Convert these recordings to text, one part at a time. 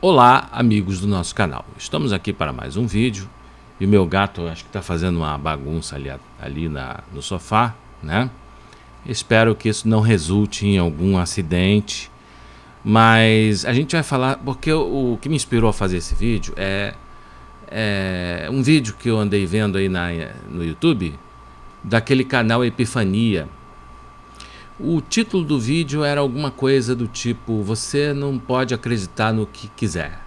Olá, amigos do nosso canal. Estamos aqui para mais um vídeo. E o meu gato acho que está fazendo uma bagunça ali no sofá, né? Espero que isso não resulte em algum acidente. Mas a gente vai falar, porque o que me inspirou a fazer esse vídeo é um vídeo que eu andei vendo aí no YouTube, daquele canal Epifania. O título do vídeo era alguma coisa do tipo: você não pode acreditar no que quiser,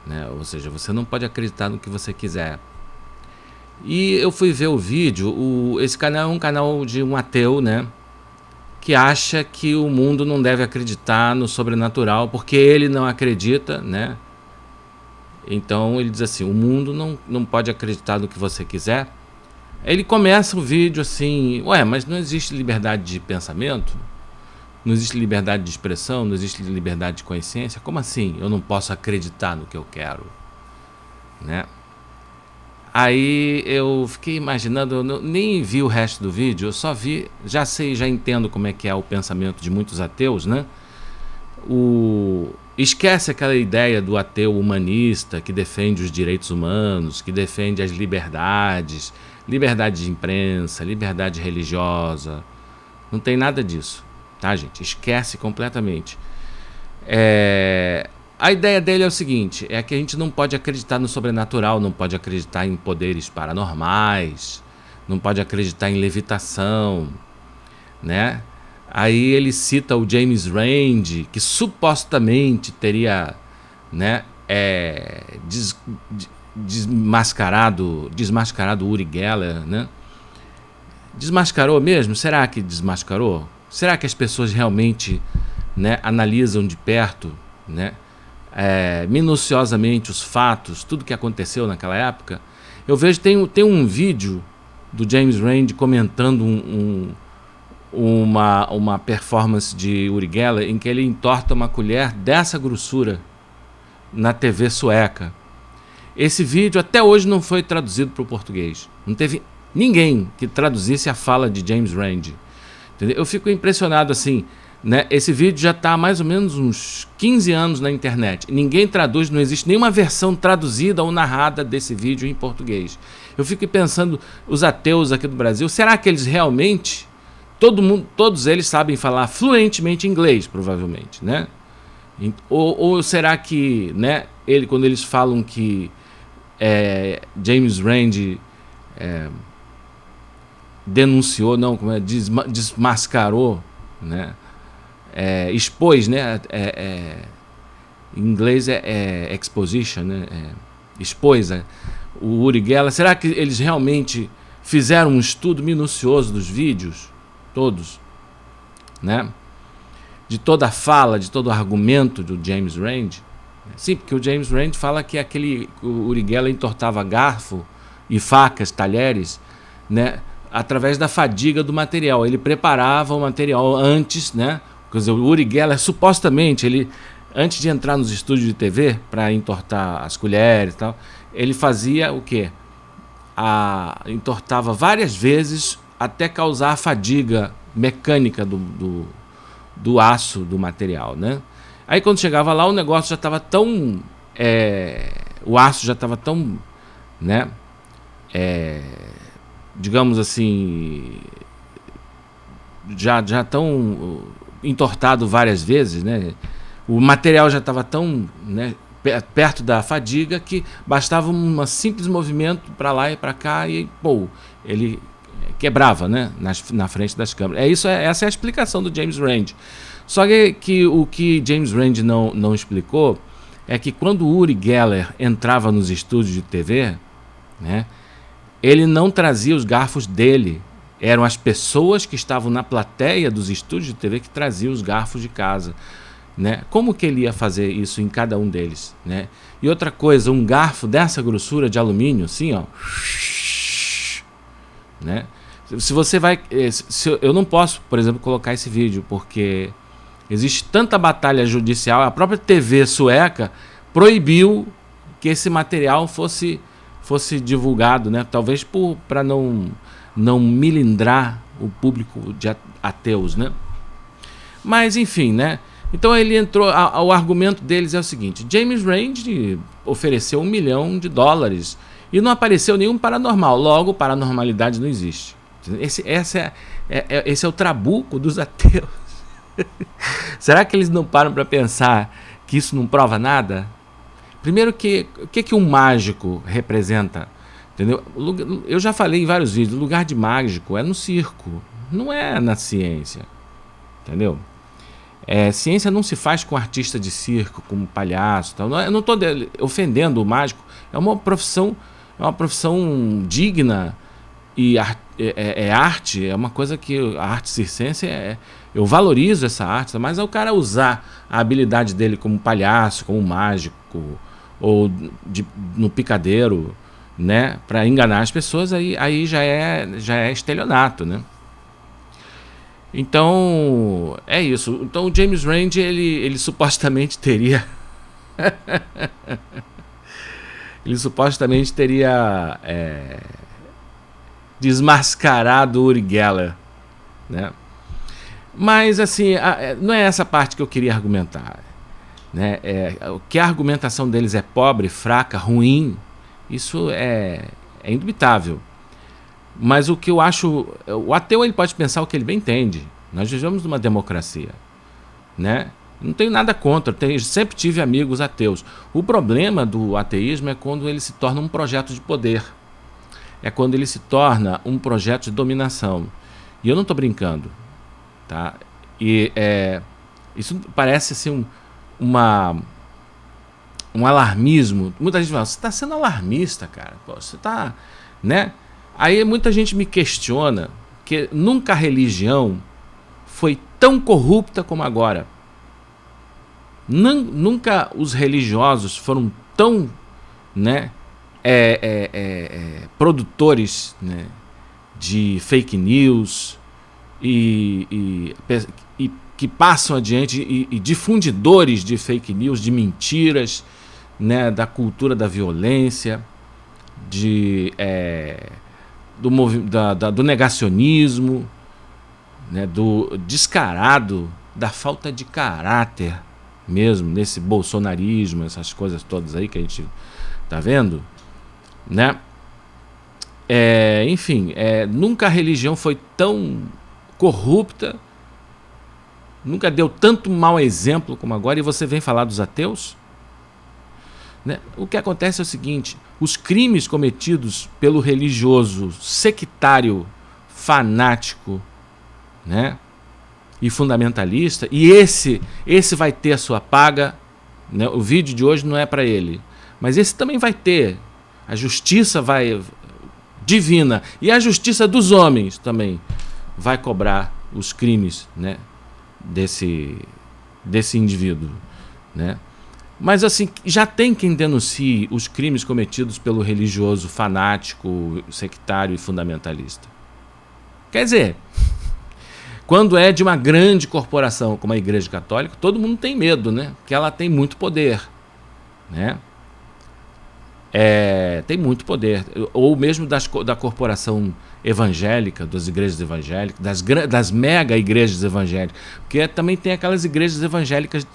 né? Ou seja, você não pode acreditar no que você quiser. E eu fui ver o vídeo. Esse canal é um canal de um ateu, né, que acha que o mundo não deve acreditar no sobrenatural porque ele não acredita, né? Então ele diz assim: o mundo não pode acreditar no que você quiser. Ele começa o vídeo assim: ué, mas não existe liberdade de pensamento? Não existe liberdade de expressão? Não existe liberdade de consciência? Como assim eu não posso acreditar no que eu quero, né? Aí eu fiquei imaginando, eu nem vi o resto do vídeo, eu só vi, já entendo como é que é o pensamento de muitos ateus, né? Esquece aquela ideia do ateu humanista que defende os direitos humanos, que defende as liberdade de imprensa, liberdade religiosa. Não tem nada disso, tá, gente? Esquece completamente. A ideia dele é o seguinte: é que a gente não pode acreditar no sobrenatural, não pode acreditar em poderes paranormais, não pode acreditar em levitação, né? Aí ele cita o James Randi, que supostamente teria, né, desmascarado Uri Geller, né? Desmascarou mesmo? Será que desmascarou? Será que as pessoas realmente, né, analisam de perto, né, minuciosamente os fatos, tudo que aconteceu naquela época? Eu vejo, tem um vídeo do James Randi comentando uma performance de Uri Geller em que ele entorta uma colher dessa grossura na TV sueca. Esse vídeo até hoje não foi traduzido para o português. Não teve ninguém que traduzisse a fala de James Randi. Entendeu? Eu fico impressionado assim, né? Esse vídeo já está há mais ou menos uns 15 anos na internet. Ninguém traduz, não existe nenhuma versão traduzida ou narrada desse vídeo em português. Eu fico pensando, os ateus aqui do Brasil, será que eles realmente... Todos eles sabem falar fluentemente inglês, provavelmente, né? Ou será que, né, quando eles falam que James Randi denunciou, não, desmascarou, né? Expôs, né? Em inglês exposition, né? Expôs o Uri Geller. Será que eles realmente fizeram um estudo minucioso dos vídeos? Todos, né? De toda a fala, de todo o argumento do James Randi. Sim, porque o James Randi fala que o Uri Geller entortava garfo e facas, talheres, né, através da fadiga do material. Ele preparava o material antes, né? Quer dizer, o Uri Geller, supostamente, ele, antes de entrar nos estúdios de TV para entortar as colheres e tal, ele fazia o quê? Entortava várias vezes até causar a fadiga mecânica do aço do material, né? Aí quando chegava lá, o negócio já estava tão... o aço já estava tão, né, digamos assim, já tão entortado várias vezes, né? O material já estava tão, né, perto da fadiga que bastava um simples movimento para lá e para cá e, pô, ele quebrava, né, na frente das câmeras. Essa é a explicação do James Randi. Só que o que James Randi não explicou é que quando o Uri Geller entrava nos estúdios de TV, né, ele não trazia os garfos dele. Eram as pessoas que estavam na plateia dos estúdios de TV que traziam os garfos de casa, né? Como que ele ia fazer isso em cada um deles, né? E outra coisa, um garfo dessa grossura de alumínio, assim, ó, né? Se você vai... eu não posso, por exemplo, colocar esse vídeo, porque existe tanta batalha judicial. A própria TV sueca proibiu que esse material fosse divulgado, né? Talvez para não milindrar o público de ateus, né? Mas enfim, né? Então ele entrou, o argumento deles é o seguinte: James Randi ofereceu $1 milhão e não apareceu nenhum paranormal, logo paranormalidade não existe. Esse é o trabuco dos ateus. Será que eles não param para pensar que isso não prova nada? Primeiro, o que um mágico representa? Entendeu? Eu já falei em vários vídeos, o lugar de mágico é no circo, não é na ciência. Entendeu? Ciência não se faz com artista de circo, com palhaço. Tal. Eu não estou ofendendo o mágico. É uma profissão digna e arte. É uma coisa que a arte circense eu valorizo essa arte, mas é o cara usar a habilidade dele como palhaço, como mágico ou no picadeiro, né, para enganar as pessoas, aí já é estelionato, né? Então, é isso. Então, o James Randi, ele supostamente teria... ele supostamente teria desmascarado Uri Geller, né? Mas, assim, não é essa parte que eu queria argumentar, né? Que a argumentação deles é pobre, fraca, ruim, isso é indubitável. Mas o que eu acho... O ateu, ele pode pensar o que ele bem entende. Nós vivemos numa democracia, né? Não tenho nada contra, sempre tive amigos ateus. O problema do ateísmo é quando ele se torna um projeto de poder. É quando ele se torna um projeto de dominação. E eu não estou brincando, tá? E isso parece assim um alarmismo. Muita gente fala, você está sendo alarmista, cara. Pô, você está, né? Aí muita gente me questiona que nunca a religião foi tão corrupta como agora. Nunca os religiosos foram tão, né, produtores, né, de fake news e que passam adiante e difundidores de fake news, de mentiras, né, da cultura da violência, do negacionismo, né, do descarado, da falta de caráter mesmo, nesse bolsonarismo, essas coisas todas aí que a gente tá vendo, né? Enfim, nunca a religião foi tão corrupta, nunca deu tanto mau exemplo como agora, e você vem falar dos ateus? Né? O que acontece é o seguinte: os crimes cometidos pelo religioso sectário, fanático, né, e fundamentalista, e esse vai ter a sua paga, né? O vídeo de hoje não é para ele, mas esse também vai ter. A justiça divina e a justiça dos homens também vai cobrar os crimes, né, desse indivíduo, né? Mas assim, já tem quem denuncie os crimes cometidos pelo religioso fanático, sectário e fundamentalista. Quer dizer, quando é de uma grande corporação como a Igreja Católica, todo mundo tem medo, né? Porque ela tem muito poder, né? Tem muito poder. Ou mesmo da corporação evangélica, das igrejas evangélicas, das mega igrejas evangélicas. Porque também tem aquelas igrejas evangélicas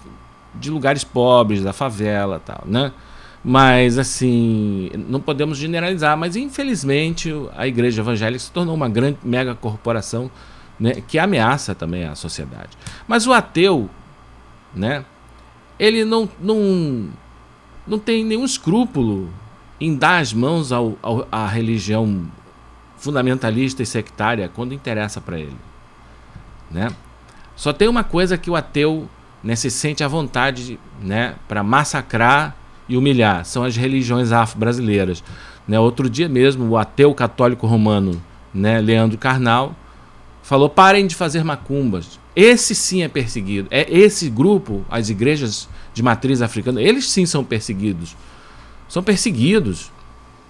de lugares pobres, da favela e tal, né? Mas, assim, não podemos generalizar, mas infelizmente a igreja evangélica se tornou uma grande mega corporação, né, que ameaça também a sociedade. Mas o ateu, né, ele não tem nenhum escrúpulo em dar as mãos à religião fundamentalista e sectária quando interessa para ele, né? Só tem uma coisa que o ateu, né, se sente à vontade, né, para massacrar e humilhar, são as religiões afro-brasileiras, né? Outro dia mesmo, o ateu católico romano, né, Leandro Carnal, falou: parem de fazer macumbas. Esse sim é perseguido. Esse grupo, as igrejas de matriz africana, eles sim são perseguidos. São perseguidos,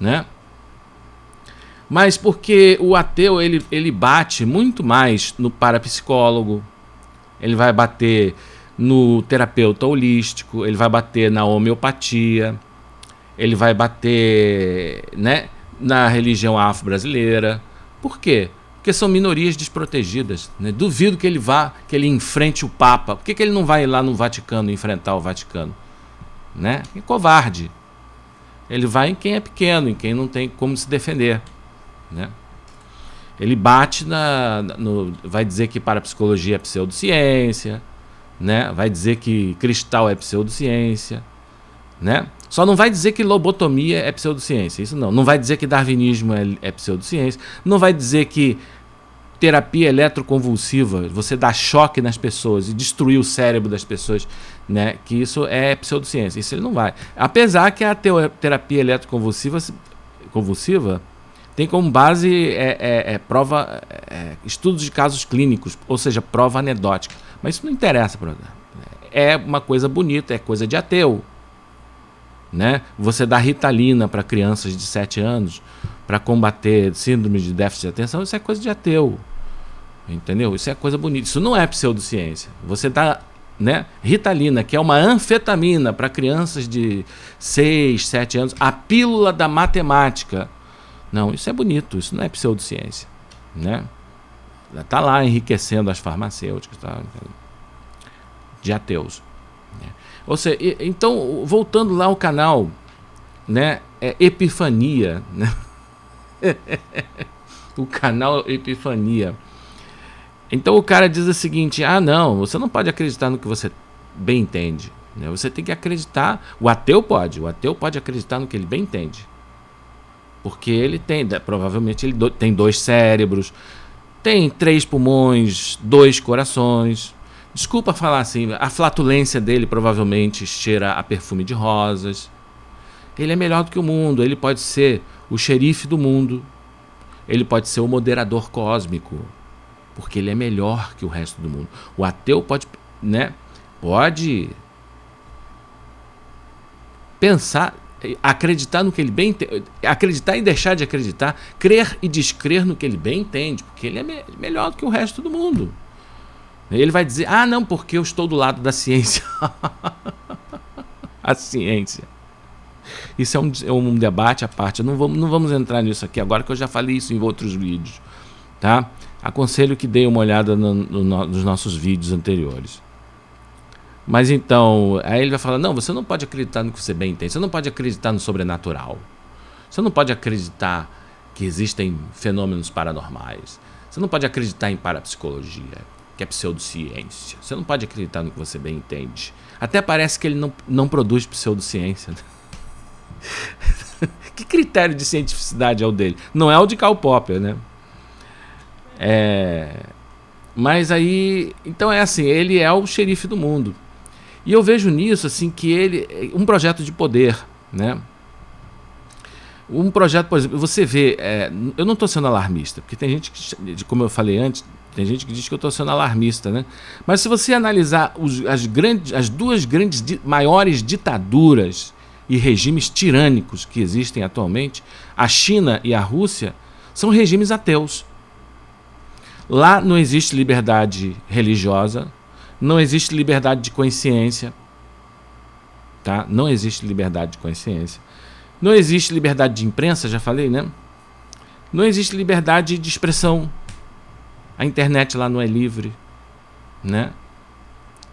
né? Mas porque o ateu, ele bate muito mais no parapsicólogo, ele vai bater no terapeuta holístico, ele vai bater na homeopatia, ele vai bater, né, na religião afro-brasileira. Por quê? Porque são minorias desprotegidas, né? Duvido que que ele enfrente o Papa. Por que ele não vai lá no Vaticano enfrentar o Vaticano? Né? É covarde. Ele vai em quem é pequeno, em quem não tem como se defender, né? Ele bate vai dizer que parapsicologia é pseudociência, né? Vai dizer que cristal é pseudociência, né? Só não vai dizer que lobotomia é pseudociência, isso não. Não vai dizer que darwinismo é pseudociência. Não vai dizer que terapia eletroconvulsiva, você dá choque nas pessoas e destruir o cérebro das pessoas, né? Que isso é pseudociência. Isso ele não vai. Apesar que a terapia eletroconvulsiva tem como base prova, estudos de casos clínicos, ou seja, prova anedótica. Mas isso não interessa. É uma coisa bonita, é coisa de ateu. Né? Você dá Ritalina para crianças de 7 anos para combater síndrome de déficit de atenção, isso é coisa de ateu. Entendeu? Isso é coisa bonita. Isso não é pseudociência. Você dá, né, Ritalina, que é uma anfetamina para crianças de 6, 7 anos, a pílula da matemática. Não, isso é bonito, isso não é pseudociência, né? Está lá enriquecendo as farmacêuticas, tá? De ateus. Ou seja, então, voltando lá ao canal, né, Epifania, né? O canal Epifania. Então o cara diz o seguinte: não, você não pode acreditar no que você bem entende, né? Você tem que acreditar. O ateu pode acreditar no que ele bem entende, porque ele tem, provavelmente ele tem 2 cérebros, tem 3 pulmões, 2 corações. Desculpa falar assim, a flatulência dele provavelmente cheira a perfume de rosas. Ele é melhor do que o mundo, ele pode ser o xerife do mundo, ele pode ser o moderador cósmico, porque ele é melhor que o resto do mundo. O ateu pode, né, pode pensar, acreditar no que ele bem entende, acreditar e deixar de acreditar, crer e descrer no que ele bem entende, porque ele é melhor do que o resto do mundo. Ele vai dizer: não, porque eu estou do lado da ciência. A ciência. Isso é um debate à parte. Não vamos entrar nisso aqui agora, que eu já falei isso em outros vídeos. Tá? Aconselho que dê uma olhada nos nossos vídeos anteriores. Mas então, aí ele vai falar: não, você não pode acreditar no que você bem entende. Você não pode acreditar no sobrenatural. Você não pode acreditar que existem fenômenos paranormais. Você não pode acreditar em parapsicologia, que é pseudociência. Você não pode acreditar no que você bem entende. Até parece que ele não produz pseudociência. Que critério de cientificidade é o dele? Não é o de Karl Popper, né? Mas aí, então é assim, ele é o xerife do mundo. E eu vejo nisso assim que ele, um projeto de poder, né? Um projeto, por exemplo, você vê, eu não estou sendo alarmista, porque tem gente que, como eu falei antes, tem gente que diz que eu estou sendo alarmista, né? Mas se você analisar as duas maiores ditaduras e regimes tirânicos que existem atualmente, a China e a Rússia, são regimes ateus. Lá não existe liberdade religiosa, não existe liberdade de consciência, tá? Não existe liberdade de consciência. Não existe liberdade de imprensa, já falei, né? Não existe liberdade de expressão. A internet lá não é livre, né?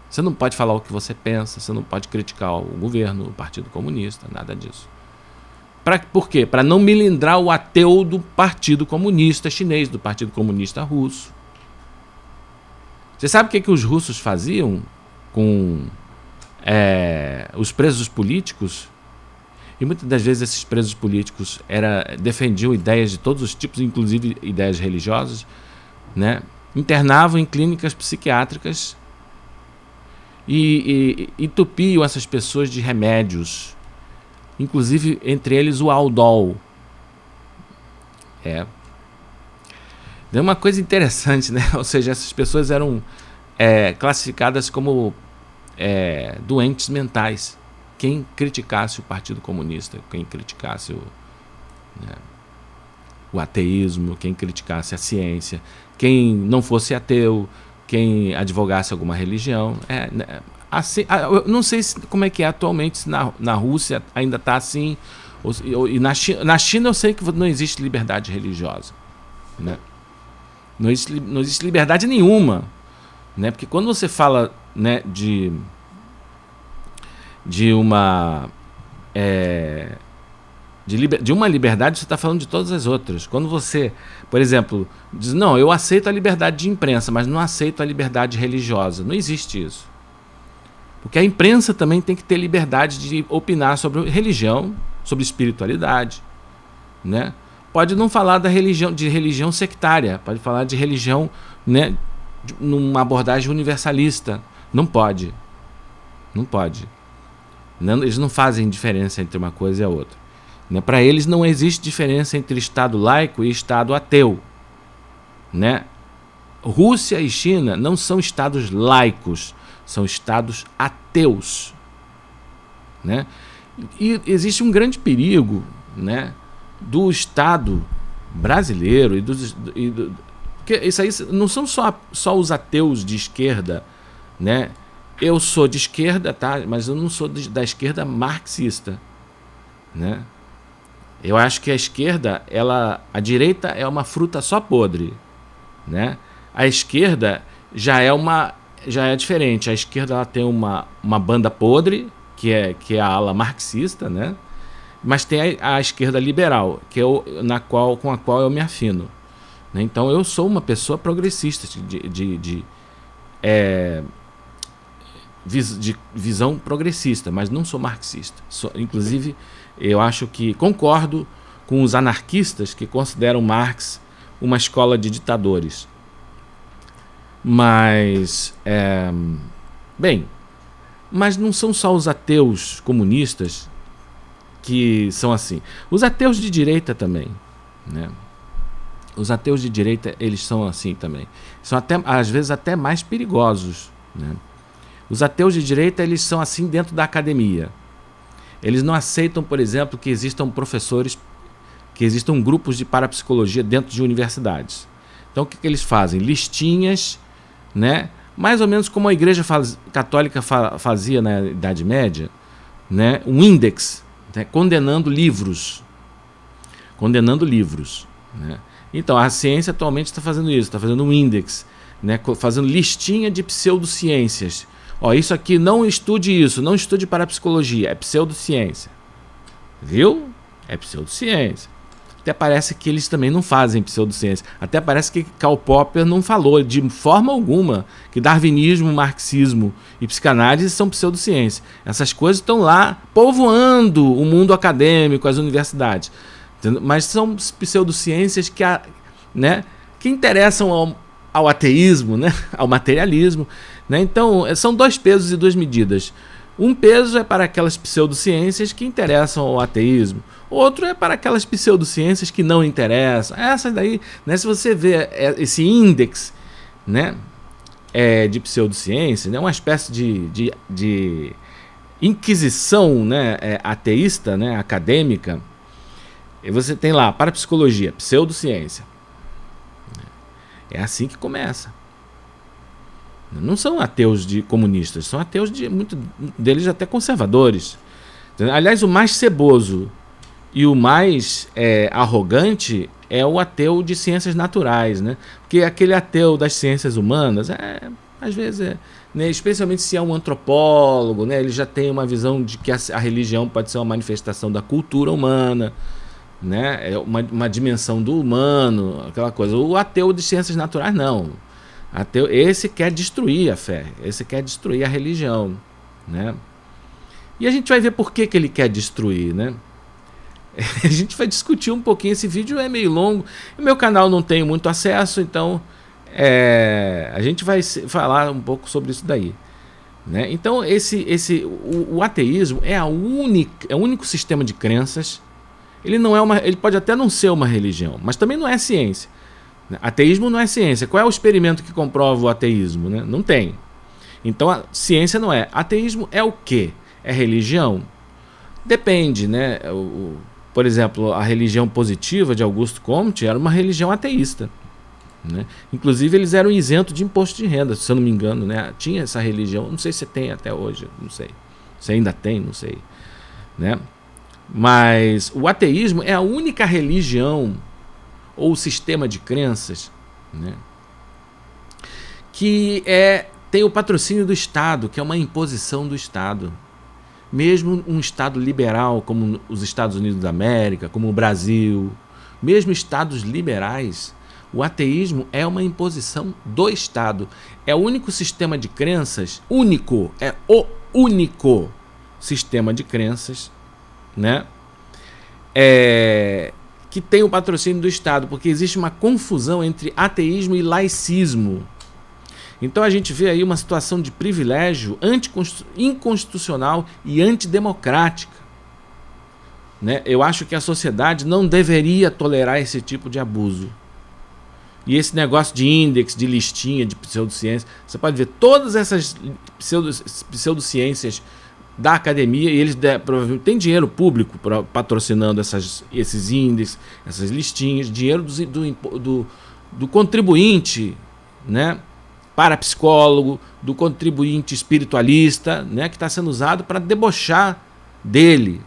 Você não pode falar o que você pensa, você não pode criticar o governo, o Partido Comunista, nada disso. Por quê? Para não melindrar o ateu do Partido Comunista Chinês, do Partido Comunista Russo. Você sabe o que os russos faziam com os presos políticos? E muitas das vezes esses presos políticos defendiam ideias de todos os tipos, inclusive ideias religiosas, né? Internavam em clínicas psiquiátricas e entupiam essas pessoas de remédios, inclusive entre eles o Aldol. É uma coisa interessante, né? Ou seja, essas pessoas eram classificadas como doentes mentais. Quem criticasse o Partido Comunista, quem criticasse o ateísmo, quem criticasse a ciência, quem não fosse ateu, quem advogasse alguma religião. Assim, eu não sei como é que é atualmente, se na Rússia ainda está assim, e na China eu sei que não existe liberdade religiosa, né? Não existe liberdade nenhuma, né? Porque quando você fala, né, de uma de uma liberdade, você está falando de todas as outras. Quando você, por exemplo, diz, não, eu aceito a liberdade de imprensa, mas não aceito a liberdade religiosa. Não existe isso. Porque a imprensa também tem que ter liberdade de opinar sobre religião, sobre espiritualidade, né? Pode não falar de religião sectária, pode falar de religião, né, numa abordagem universalista. Não pode. Não pode. Não, eles não fazem diferença entre uma coisa e a outra. Né? Para eles não existe diferença entre Estado laico e Estado ateu. Né? Rússia e China não são estados laicos, são estados ateus. Né? E existe um grande perigo, né, do Estado brasileiro porque isso aí não são só os ateus de esquerda, né? Eu sou de esquerda, tá? Mas eu não sou da esquerda marxista, né? Eu acho que a esquerda, a direita é uma fruta só podre, né? A esquerda já é diferente. A esquerda ela tem uma banda podre, que é a ala marxista, né? Mas tem a esquerda liberal, que é com a qual eu me afino. Né? Então eu sou uma pessoa progressista, de visão progressista, mas não sou marxista. Inclusive, eu acho que concordo com os anarquistas que consideram Marx uma escola de ditadores. Mas, mas não são só os ateus comunistas que são assim. Os ateus de direita também, né? Os ateus de direita, eles são assim também. São às vezes até mais perigosos, né? Os ateus de direita, eles são assim dentro da academia. Eles não aceitam, por exemplo, que existam professores, que existam grupos de parapsicologia dentro de universidades. Então, o que eles fazem? Listinhas, né? Mais ou menos como a Igreja Católica fazia na Idade Média, né? Um índex, né? Condenando livros. Né? Então, a ciência atualmente está fazendo isso, está fazendo um índex, né? Fazendo listinha de pseudociências. Ó, isso aqui, não estude isso, não estude parapsicologia, é pseudociência. Viu? É pseudociência. Até parece que eles também não fazem pseudociência. Até parece que Karl Popper não falou de forma alguma que darwinismo, marxismo e psicanálise são pseudociência. Essas coisas estão lá povoando o mundo acadêmico, as universidades. Mas são pseudociências né, que interessam ao ateísmo, né, ao materialismo. Né? Então, são 2 pesos e 2 medidas. Um peso é para aquelas pseudociências que interessam ao ateísmo. Outro é para aquelas pseudociências que não interessam. Essas daí, né, se você vê esse índex, né, de pseudociência, né, uma espécie de inquisição, né, ateísta, né, acadêmica, e você tem lá, parapsicologia, pseudociência. É assim que começa. Não são ateus comunistas, são ateus muitos deles até conservadores. Aliás, o mais ceboso e o mais arrogante é o ateu de ciências naturais, né? Porque aquele ateu das ciências humanas, às vezes, né, especialmente se é um antropólogo, né, ele já tem uma visão de que a religião pode ser uma manifestação da cultura humana, né, é uma dimensão do humano, aquela coisa. O ateu de ciências naturais, não. Esse quer destruir a fé, esse quer destruir a religião, né? E a gente vai ver por que ele quer destruir, né? A gente vai discutir um pouquinho. Esse vídeo é meio longo, o meu canal não tem muito acesso, então a gente vai falar um pouco sobre isso daí, né? Então o ateísmo é o único sistema de crenças. Ele pode até não ser uma religião, mas também não é ciência. Ateísmo não é ciência. Qual é o experimento que comprova o ateísmo, né? Não tem. Então a ciência não é. Ateísmo é o quê? É religião? Depende, né? Por exemplo, a religião positiva de Augusto Comte era uma religião ateísta, né? Inclusive eles eram isentos de imposto de renda, se eu não me engano, né? Tinha essa religião, não sei se tem até hoje, não sei. Se ainda tem, não sei, né? Mas o ateísmo é a única religião ou sistema de crenças, né, que tem o patrocínio do Estado, que é uma imposição do Estado. Mesmo um Estado liberal, como os Estados Unidos da América, como o Brasil, mesmo Estados liberais, o ateísmo é uma imposição do Estado. É o único sistema de crenças, é o único sistema de crenças, né? Que tem o patrocínio do Estado, porque existe uma confusão entre ateísmo e laicismo. Então a gente vê aí uma situação de privilégio inconstitucional e antidemocrática, né? Eu acho que a sociedade não deveria tolerar esse tipo de abuso. E esse negócio de índice, de listinha, de pseudociência, você pode ver todas essas pseudociências da academia, e eles provavelmente têm dinheiro público patrocinando esses índices, essas listinhas, dinheiro do contribuinte, né? Parapsicólogo, do contribuinte espiritualista, né? Que está sendo usado para debochar dele,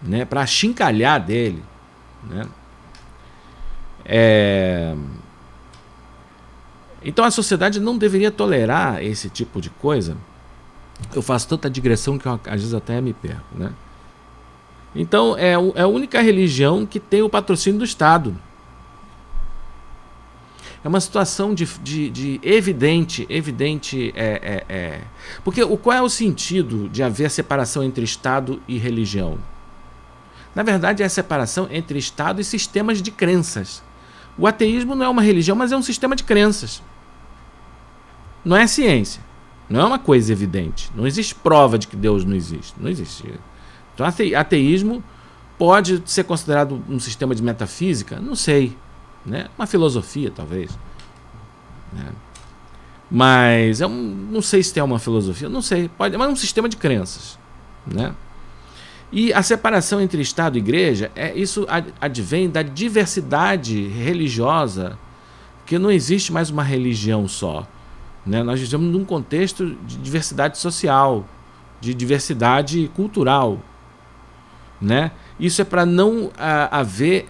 né? Para achincalhar dele, né? Então a sociedade não deveria tolerar esse tipo de coisa. Eu faço tanta digressão que às vezes até me perco, né? Então é a única religião que tem o patrocínio do Estado. É uma situação de evidente. Porque qual é o sentido de haver a separação entre Estado e religião? Na verdade, é a separação entre Estado e sistemas de crenças. O ateísmo não é uma religião, mas é um sistema de crenças. Não é ciência. Não é uma coisa evidente. Não existe prova de que Deus não existe. Não existe. Então, ateísmo pode ser considerado um sistema de metafísica? Não sei. Né? Uma filosofia, talvez. Né? Mas não sei se tem uma filosofia. Não sei. Mas é um sistema de crenças. Né? E a separação entre Estado e Igreja, isso advém da diversidade religiosa, porque não existe mais uma religião só. Né? Nós vivemos num contexto de diversidade social, de diversidade cultural. Né? Isso é para não haver...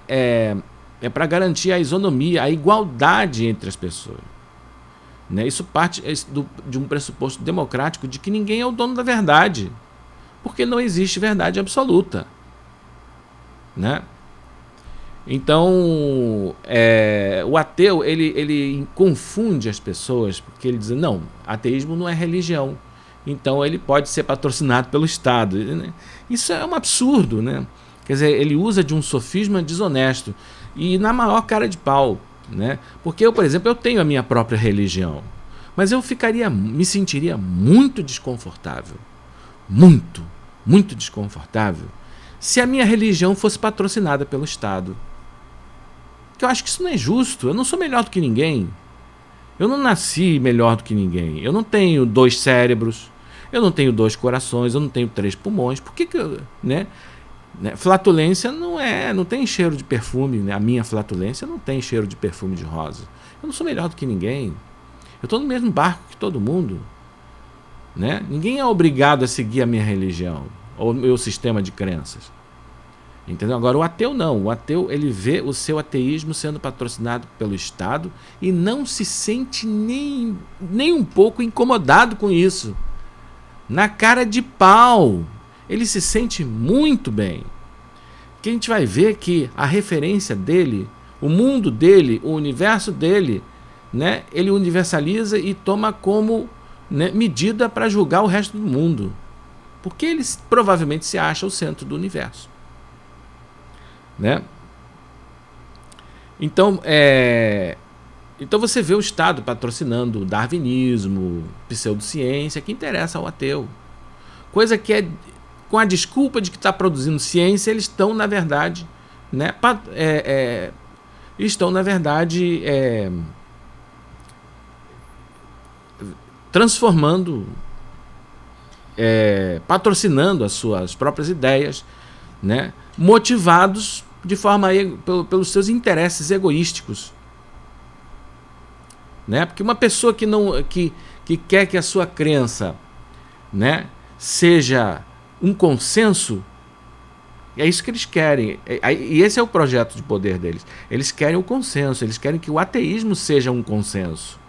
É para garantir a isonomia, a igualdade entre as pessoas. Né? Isso parte de um pressuposto democrático de que ninguém é o dono da verdade. Porque não existe verdade absoluta. Né? Então, o ateu ele confunde as pessoas, porque ele diz, não, ateísmo não é religião. Então ele pode ser patrocinado pelo Estado. Né? Isso é um absurdo. Né? Quer dizer, ele usa de um sofisma desonesto. E na maior cara de pau. Né? Porque eu, por exemplo, eu tenho a minha própria religião. Mas eu me sentiria muito desconfortável. Muito desconfortável se a minha religião fosse patrocinada pelo Estado. Porque eu acho que isso não é justo. Eu não sou melhor do que ninguém. Eu não nasci melhor do que ninguém. Eu não tenho 2 cérebros. Eu não tenho 2 corações. Eu não tenho 3 pulmões. Por que eu... Né? Flatulência não tem cheiro de perfume. Né? A minha flatulência não tem cheiro de perfume de rosa. Eu não sou melhor do que ninguém. Eu estou no mesmo barco que todo mundo. Né? Ninguém é obrigado a seguir a minha religião ou o meu sistema de crenças. Entendeu? Agora o ateu não. O ateu ele vê o seu ateísmo sendo patrocinado pelo Estado e não se sente nem um pouco incomodado com isso. Na cara de pau. Ele se sente muito bem. Que a gente vai ver que a referência dele, o mundo dele, o universo dele, né, ele universaliza e toma como, né, medida para julgar o resto do mundo. Porque ele provavelmente se acha o centro do universo. Né? Então, então você vê o Estado patrocinando o darwinismo, pseudociência, que interessa ao ateu. Coisa que com a desculpa de que está produzindo ciência, eles estão, na verdade, né, transformando, patrocinando as suas próprias ideias, né, motivados de forma pelos seus interesses egoísticos. Né? Porque uma pessoa que quer que a sua crença, né, seja um consenso, é isso que eles querem. E esse é o projeto de poder deles. Eles querem o consenso, eles querem que o ateísmo seja um consenso.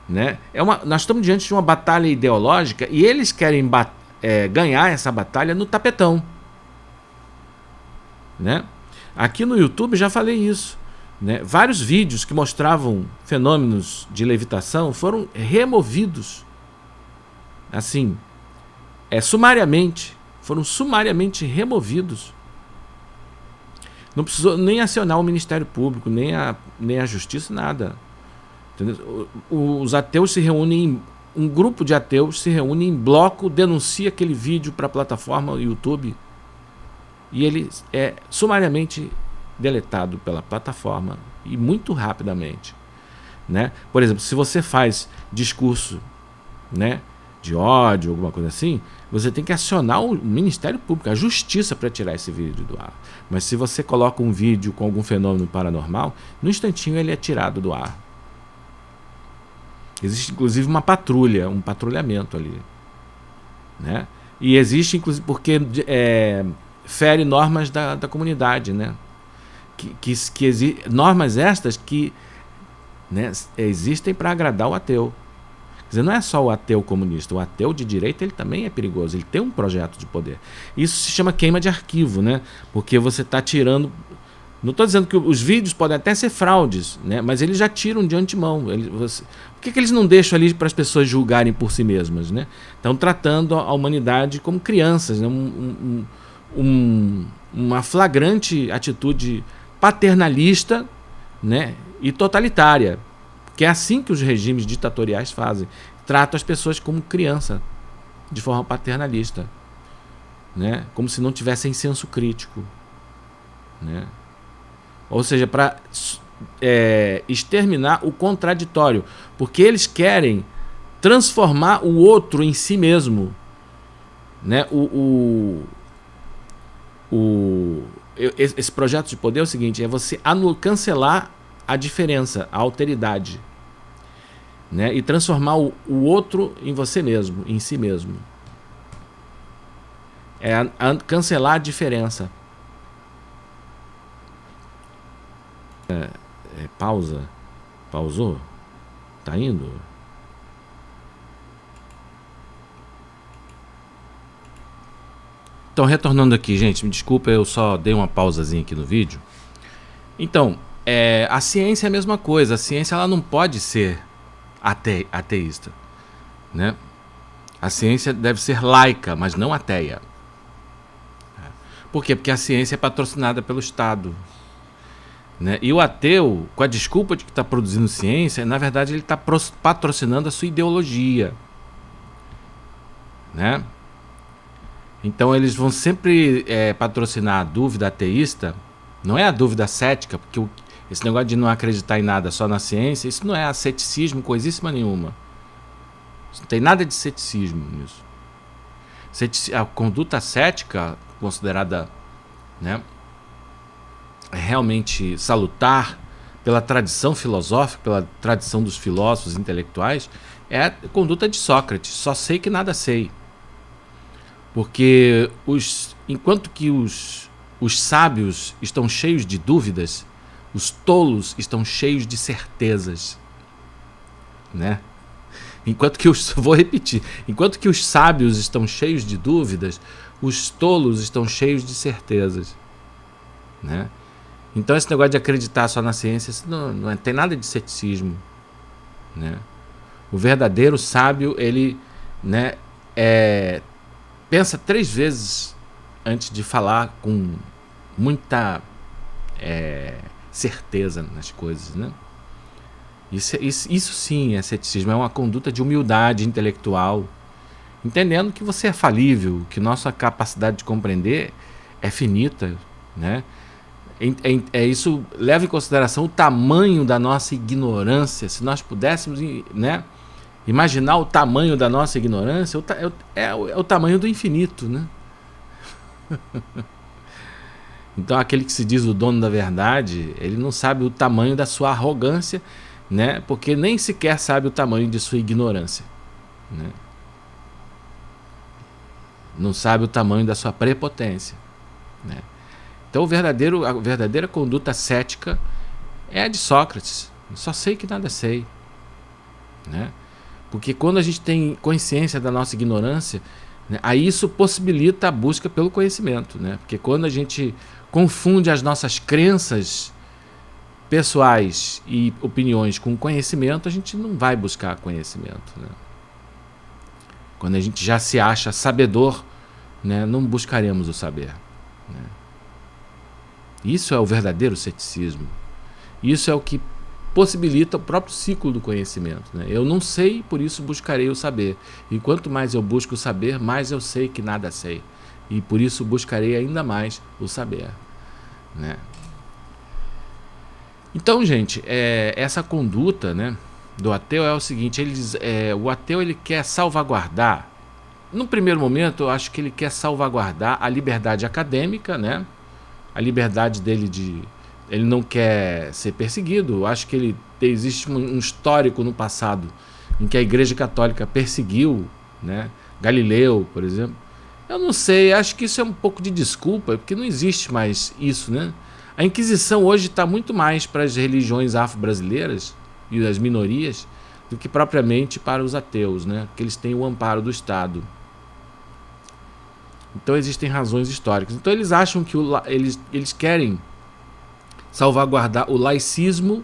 né? Nós estamos diante de uma batalha ideológica e eles querem ganhar essa batalha no tapetão, né? Aqui no YouTube já falei isso, né? Vários vídeos que mostravam fenômenos de levitação foram removidos, assim, sumariamente, foram sumariamente removidos. Não precisou nem acionar o Ministério Público, nem a Justiça, nada. Entendeu? Os ateus se reúnem, um grupo de ateus se reúne em bloco, denuncia aquele vídeo para a plataforma YouTube e ele é sumariamente deletado pela plataforma e muito rapidamente, né? Por exemplo, se você faz discurso, né, de ódio, alguma coisa assim, você tem que acionar o Ministério Público, a Justiça, para tirar esse vídeo do ar. Mas se você coloca um vídeo com algum fenômeno paranormal, no instantinho ele é tirado do ar. Existe inclusive uma patrulha, um patrulhamento ali, né? E existe inclusive porque fere normas da comunidade, né? Normas estas que, né, existem para agradar o ateu. Quer dizer, não é só o ateu comunista, o ateu de direita ele também é perigoso, ele tem um projeto de poder. Isso se chama queima de arquivo, né? Porque você está tirando. Não estou dizendo que os vídeos podem até ser fraudes, né? Mas eles já tiram de antemão. Por que eles não deixam ali para as pessoas julgarem por si mesmas, né? Estão tratando a humanidade como crianças, né? Uma flagrante atitude paternalista, né, e totalitária, que é assim que os regimes ditatoriais fazem, tratam as pessoas como criança, de forma paternalista, né, como se não tivessem senso crítico, né, ou seja, para exterminar o contraditório, porque eles querem transformar o outro em si mesmo, né, esse projeto de poder é o seguinte, é você cancelar a diferença, a alteridade, né? E transformar o outro em você mesmo, em si mesmo. Cancelar a diferença. Pausa. Pausou? Tá indo? Então, retornando aqui, gente, me desculpa, eu só dei uma pausazinha aqui no vídeo. Então, a ciência é a mesma coisa. A ciência ela não pode ser ateísta, né? A ciência deve ser laica, mas não ateia. Por quê? Porque a ciência é patrocinada pelo Estado, né? E o ateu, com a desculpa de que está produzindo ciência, na verdade ele está patrocinando a sua ideologia, né? Então eles vão sempre patrocinar a dúvida ateísta. Não é a dúvida cética, porque esse negócio de não acreditar em nada só na ciência, isso não é ceticismo coisíssima nenhuma. Isso não tem nada de ceticismo nisso. A conduta cética, considerada, né, realmente salutar pela tradição filosófica, pela tradição dos filósofos intelectuais, é a conduta de Sócrates. Só sei que nada sei. Porque enquanto que os sábios estão cheios de dúvidas, os tolos estão cheios de certezas, né? Vou repetir, enquanto que os sábios estão cheios de dúvidas, os tolos estão cheios de certezas, né? Então esse negócio de acreditar só na ciência, isso não tem nada de ceticismo, né? O verdadeiro sábio, ele, né, pensa 3 vezes antes de falar com muita certeza nas coisas, né? Isso sim é ceticismo, é uma conduta de humildade intelectual, entendendo que você é falível, que nossa capacidade de compreender é finita, né? Isso leva em consideração o tamanho da nossa ignorância. Se nós pudéssemos, né, imaginar o tamanho da nossa ignorância, é o tamanho do infinito, né? Então aquele que se diz o dono da verdade, ele não sabe o tamanho da sua arrogância, né? Porque nem sequer sabe o tamanho de sua ignorância, né? Não sabe o tamanho da sua prepotência, né? Então a verdadeira conduta cética é a de Sócrates. Só sei que nada sei, né? Porque quando a gente tem consciência da nossa ignorância, né, aí isso possibilita a busca pelo conhecimento, né? Porque quando a gente confunde as nossas crenças pessoais e opiniões com conhecimento, a gente não vai buscar conhecimento, né? Quando a gente já se acha sabedor, né, não buscaremos o saber, né? Isso é o verdadeiro ceticismo. Isso é o que possibilita o próprio ciclo do conhecimento, né? Eu não sei, por isso buscarei o saber. E quanto mais eu busco o saber, mais eu sei que nada sei. E por isso buscarei ainda mais o saber, né? Então, gente, essa conduta, né, do ateu é o seguinte: o ateu ele quer salvaguardar. No primeiro momento, eu acho que ele quer salvaguardar a liberdade acadêmica, né? A liberdade dele de... Ele não quer ser perseguido. Eu acho que existe um histórico no passado em que a Igreja Católica perseguiu, né, Galileu, por exemplo. Eu não sei, acho que isso é um pouco de desculpa, porque não existe mais isso, né? A Inquisição hoje está muito mais para as religiões afro-brasileiras e as minorias do que propriamente para os ateus, né? Porque eles têm o amparo do Estado. Então existem razões históricas. Então eles acham que eles querem salvaguardar o laicismo,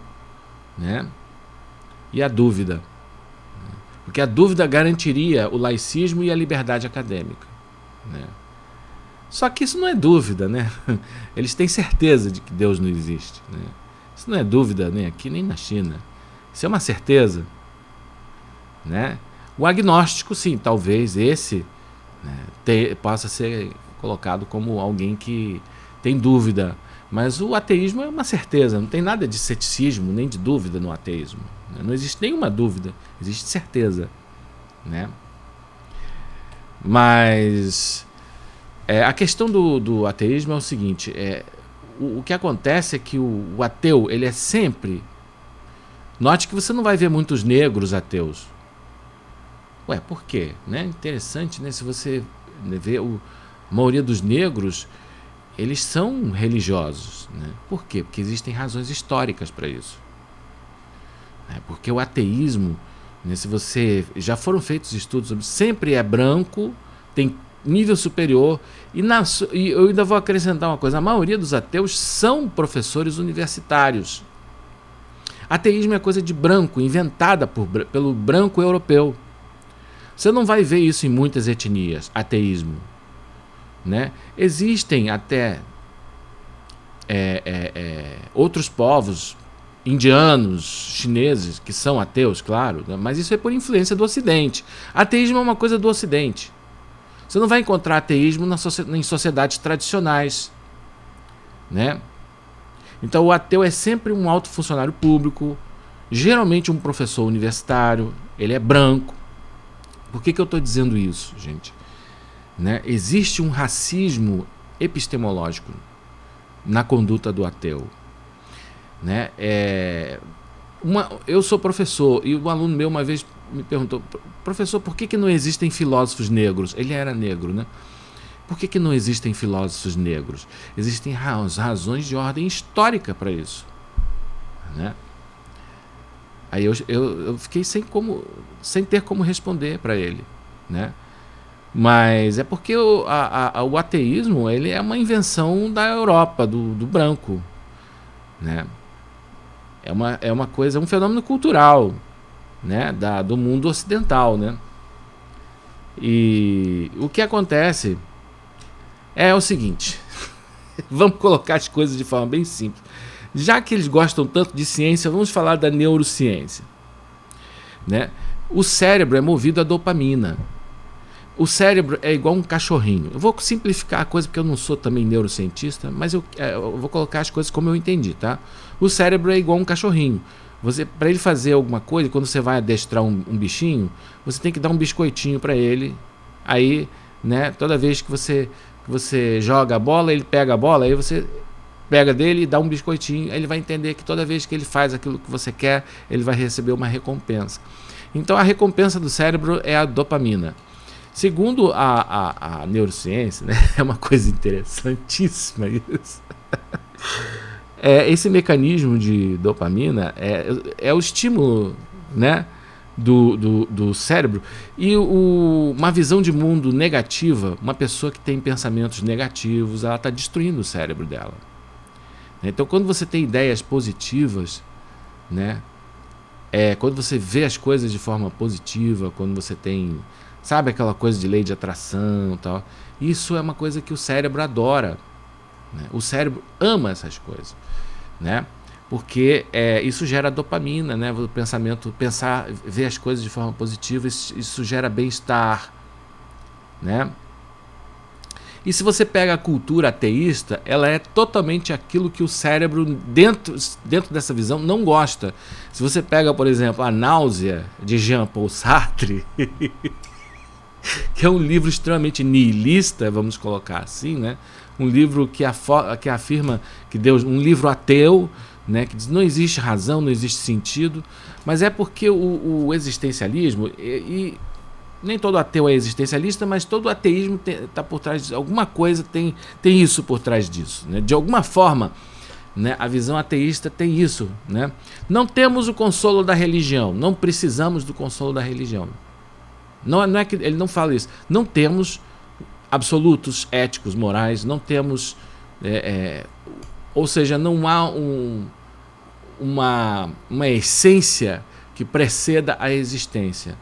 né, e a dúvida. Porque a dúvida garantiria o laicismo e a liberdade acadêmica, né? Só que isso não é dúvida, né? Eles têm certeza de que Deus não existe, né? Isso não é dúvida nem aqui nem na China. Isso é uma certeza, né? O agnóstico, sim, talvez esse, né, possa ser colocado como alguém que tem dúvida. Mas o ateísmo é uma certeza, não tem nada de ceticismo nem de dúvida no ateísmo, né? Não existe nenhuma dúvida, existe certeza, né? Mas a questão do ateísmo é o seguinte: o que acontece é que o ateu, ele é sempre... Note que você não vai ver muitos negros ateus. Ué, por quê? Né? Interessante, né? Se você vê a maioria dos negros, eles são religiosos, né? Por quê? Porque existem razões históricas para isso. Porque o ateísmo, né, se você... Já foram feitos estudos sobre... Sempre é branco, tem nível superior, e eu ainda vou acrescentar uma coisa: a maioria dos ateus são professores universitários. Ateísmo é coisa de branco, inventada pelo branco europeu. Você não vai ver isso em muitas etnias, ateísmo, né? Existem até outros povos, indianos, chineses, que são ateus, claro, né? Mas isso é por influência do Ocidente. Ateísmo é uma coisa do Ocidente. Você não vai encontrar ateísmo em sociedades tradicionais, né? Então o ateu é sempre um alto funcionário público, geralmente um professor universitário, ele é branco. Por que eu estou dizendo isso, gente? Né? Existe um racismo epistemológico na conduta do ateu, né? Eu sou professor e um aluno meu uma vez me perguntou: professor, por que não existem filósofos negros? Ele era negro, né? Por que não existem filósofos negros? Existem razões de ordem histórica para isso, né? Aí eu fiquei sem ter como responder para ele, né? Mas é porque o ateísmo, ele é uma invenção da Europa, do branco, né? É uma coisa, um fenômeno cultural, né, do mundo ocidental, né? E o que acontece é o seguinte: vamos colocar as coisas de forma bem simples. Já que eles gostam tanto de ciência, vamos falar da neurociência, né? O cérebro é movido a dopamina. O cérebro é igual um cachorrinho. Eu vou simplificar a coisa porque eu não sou também neurocientista, mas eu vou colocar as coisas como eu entendi, tá? O cérebro é igual um cachorrinho. Para ele fazer alguma coisa, quando você vai adestrar um bichinho, você tem que dar um biscoitinho para ele. Aí, né, toda vez que você joga a bola, ele pega a bola, aí você pega dele e dá um biscoitinho. Aí ele vai entender que toda vez que ele faz aquilo que você quer, ele vai receber uma recompensa. Então a recompensa do cérebro é a dopamina. Segundo a neurociência, né, é uma coisa interessantíssima isso. Esse mecanismo de dopamina é o estímulo, né, do cérebro. E uma visão de mundo negativa, uma pessoa que tem pensamentos negativos, ela está destruindo o cérebro dela. Então, quando você tem ideias positivas, né, quando você vê as coisas de forma positiva, quando você tem, sabe, aquela coisa de lei de atração e tal, isso é uma coisa que o cérebro adora, né? O cérebro ama essas coisas, né? Porque isso gera dopamina, né? O pensamento, ver as coisas de forma positiva, isso gera bem-estar, né? E se você pega a cultura ateísta, ela é totalmente aquilo que o cérebro, dentro dessa visão, não gosta. Se você pega, por exemplo, A Náusea, de Jean-Paul Sartre, que é um livro extremamente nihilista, vamos colocar assim, né? Um livro que afirma que Deus, um livro ateu, né? Que diz que não existe razão, não existe sentido, mas é porque o existencialismo, e nem todo ateu é existencialista, mas todo ateísmo está por trás de alguma coisa, tem isso por trás disso, né? De alguma forma, né, a visão ateísta tem isso, né? Não temos o consolo da religião, não precisamos do consolo da religião. Não é que ele não fala isso. Não temos absolutos éticos, morais, não temos, ou seja, não há uma essência que preceda a existência.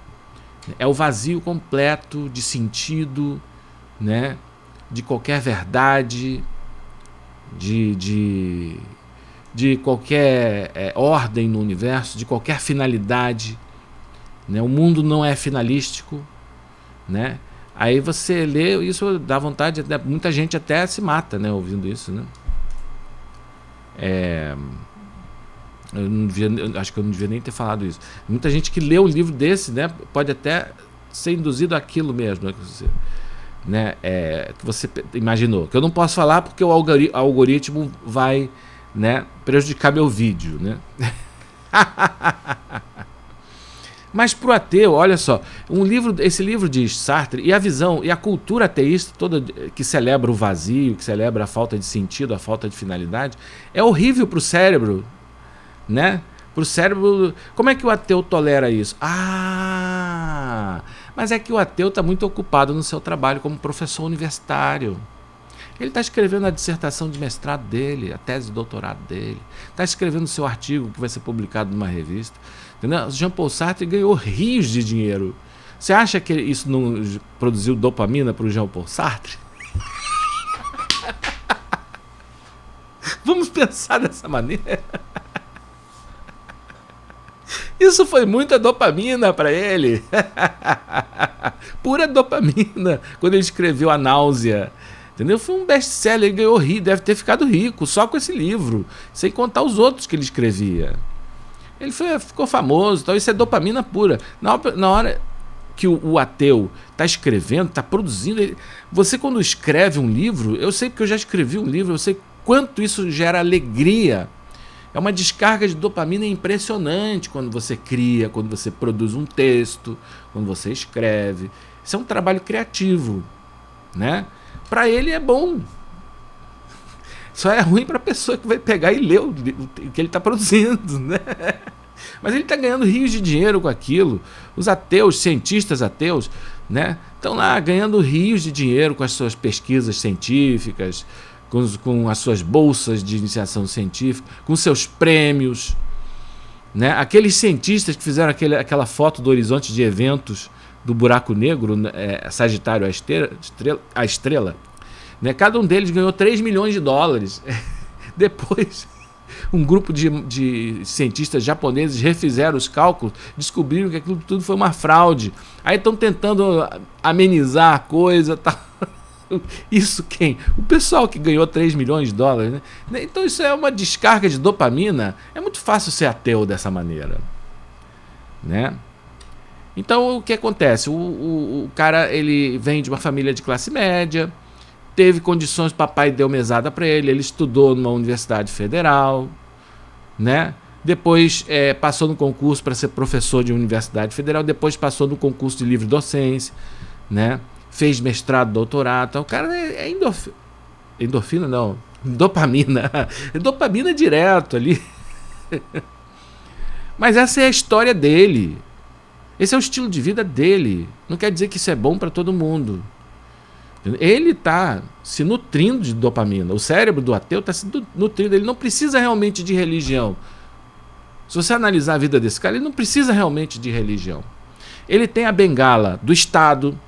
É o vazio completo de sentido, né, de qualquer verdade, de qualquer ordem no universo, de qualquer finalidade, né? O mundo não é finalístico, né? Aí você lê isso, dá vontade, muita gente até se mata, né, ouvindo isso, né? Acho que eu não devia nem ter falado isso. Muita gente que lê um livro desse, né, pode até ser induzido àquilo mesmo, né, que você imaginou. Que eu não posso falar porque o algoritmo vai, né, prejudicar meu vídeo, né? Mas para o ateu, olha só, esse livro de Sartre e a visão e a cultura ateísta toda que celebra o vazio, que celebra a falta de sentido, a falta de finalidade, é horrível para o cérebro, né? Para o cérebro, como é que o ateu tolera isso? Mas é que o ateu está muito ocupado no seu trabalho como professor universitário. Ele está escrevendo a dissertação de mestrado dele, a tese de doutorado dele, está escrevendo o seu artigo que vai ser publicado numa revista. Entendeu? Jean-Paul Sartre ganhou rios de dinheiro. Você acha que isso não produziu dopamina para o Jean-Paul Sartre? Vamos pensar dessa maneira. Isso foi muita dopamina para ele. Pura dopamina. Quando ele escreveu A Náusea. Entendeu? Foi um best-seller, ele ganhou rico, deve ter ficado rico só com esse livro, sem contar os outros que ele escrevia. Ele ficou famoso, então isso é dopamina pura. Na hora que o ateu está escrevendo, está produzindo, você quando escreve um livro, eu sei porque eu já escrevi um livro, eu sei quanto isso gera alegria. É uma descarga de dopamina impressionante quando você cria, quando você produz um texto, quando você escreve. Isso é um trabalho criativo, né? Para ele é bom. Só é ruim para a pessoa que vai pegar e ler o que ele está produzindo, né? Mas ele está ganhando rios de dinheiro com aquilo. Os ateus, cientistas ateus, né, estão lá ganhando rios de dinheiro com as suas pesquisas científicas, com as suas bolsas de iniciação científica, com seus prêmios, né? Aqueles cientistas que fizeram aquela foto do horizonte de eventos do buraco negro, Sagitário, a estrela, né? Cada um deles ganhou 3 milhões de dólares. Depois, um grupo de cientistas japoneses refizeram os cálculos, descobriram que aquilo tudo foi uma fraude. Aí estão tentando amenizar a coisa. Tá? Isso quem? O pessoal que ganhou 3 milhões de dólares. Né? Então isso é uma descarga de dopamina. É muito fácil ser ateu dessa maneira, né? Então o que acontece? O cara, ele vem de uma família de classe média, teve condições, papai deu mesada para ele, ele estudou numa universidade federal, né? Depois passou no concurso para ser professor de universidade federal, depois passou no concurso de livre docência, né? Fez mestrado, doutorado, então, o cara é endorfina não, dopamina, dopamina direto ali. Mas essa é a história dele, Esse é o estilo de vida dele. Não quer dizer que isso é bom para todo mundo. Ele está se nutrindo de dopamina. O cérebro do ateu está se nutrindo. Ele não precisa realmente de religião. Se você analisar a vida desse cara, ele não precisa realmente de religião. Ele tem a bengala do Estado,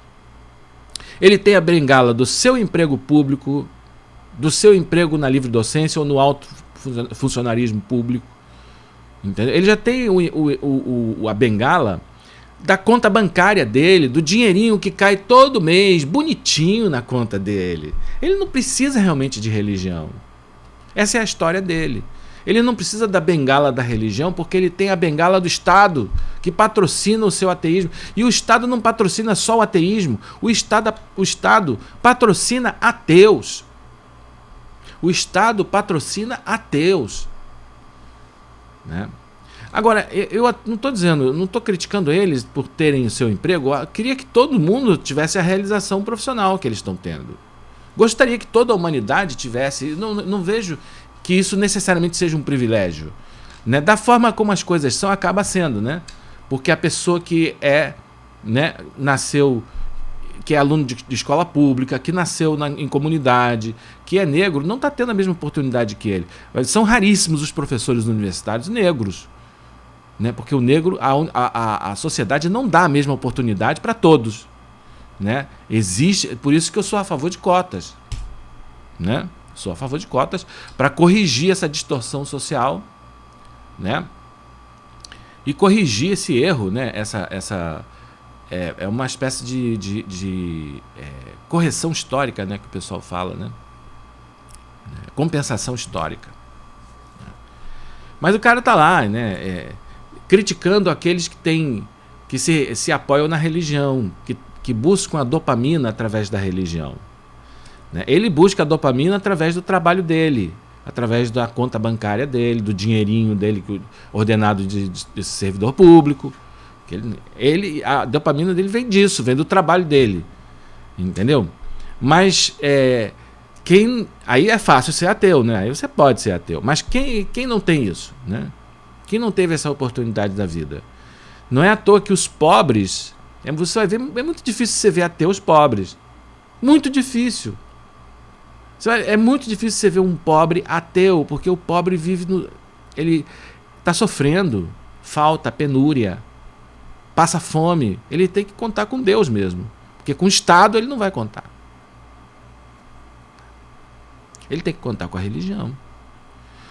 ele tem a bengala do seu emprego público, do seu emprego na livre docência ou no alto funcionarismo público. Entendeu? Ele já tem a bengala da conta bancária dele, do dinheirinho que cai todo mês, bonitinho na conta dele. Ele não precisa realmente de religião. Essa é a história dele. Ele não precisa da bengala da religião porque ele tem a bengala do Estado, que patrocina o seu ateísmo. E o Estado não patrocina só o ateísmo, o Estado patrocina ateus. O Estado patrocina ateus. Né? Agora, eu não estou dizendo, não estou criticando eles por terem o seu emprego. Eu queria que todo mundo tivesse a realização profissional que eles estão tendo. Gostaria que toda a humanidade tivesse. Não vejo que isso necessariamente seja um privilégio. Né? Da forma como as coisas são, acaba sendo. Né? Porque a pessoa que nasceu, que é aluno de escola pública, que nasceu em comunidade, que é negro, não está tendo a mesma oportunidade que ele. São raríssimos os professores universitários negros. Né? Porque o negro, a sociedade não dá a mesma oportunidade para todos. Né? Existe, por isso que eu sou a favor de cotas. Né? Sou a favor de cotas para corrigir essa distorção social, né? E corrigir esse erro, né? É uma espécie de correção histórica, né? Que o pessoal fala, né? Compensação histórica. Mas o cara tá lá, né? Criticando aqueles que se apoiam na religião, que buscam a dopamina através da religião. Né? Ele busca a dopamina através do trabalho dele, através da conta bancária dele, do dinheirinho dele ordenado de servidor público. A dopamina dele vem disso, vem do trabalho dele. Entendeu? Mas aí é fácil ser ateu, né? Aí você pode ser ateu. Mas quem não tem isso? Né? Quem não teve essa oportunidade da vida? Não é à toa que os pobres... Você vai ver, é muito difícil você ver ateus pobres. Muito difícil. É muito difícil você ver um pobre ateu, porque o pobre ele está sofrendo falta, penúria, passa fome. Ele tem que contar com Deus mesmo, porque com o Estado ele não vai contar. Ele tem que contar com a religião.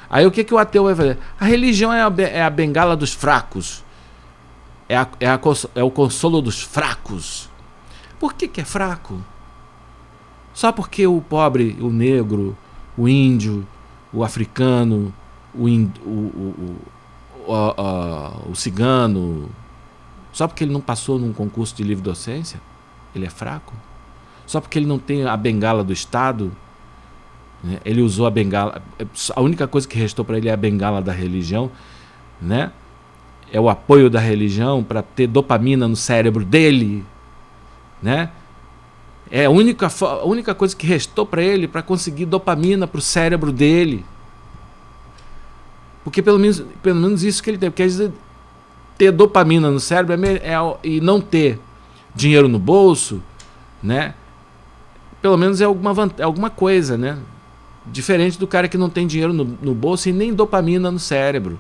Aí o que o ateu vai fazer? A religião é a bengala dos fracos, é o consolo dos fracos. Por que é fraco? Só porque o pobre, o negro, o índio, o africano, o cigano, só porque ele não passou num concurso de livre docência, ele é fraco? Só porque ele não tem a bengala do Estado, né? Ele usou a bengala, a única coisa que restou para ele é a bengala da religião, né? É o apoio da religião para ter dopamina no cérebro dele, né? É a única coisa que restou para ele para conseguir dopamina para o cérebro dele. Porque pelo menos isso que ele tem. Porque às vezes ter dopamina no cérebro e não ter dinheiro no bolso, né? Pelo menos é alguma coisa, né? Diferente do cara que não tem dinheiro no bolso e nem dopamina no cérebro.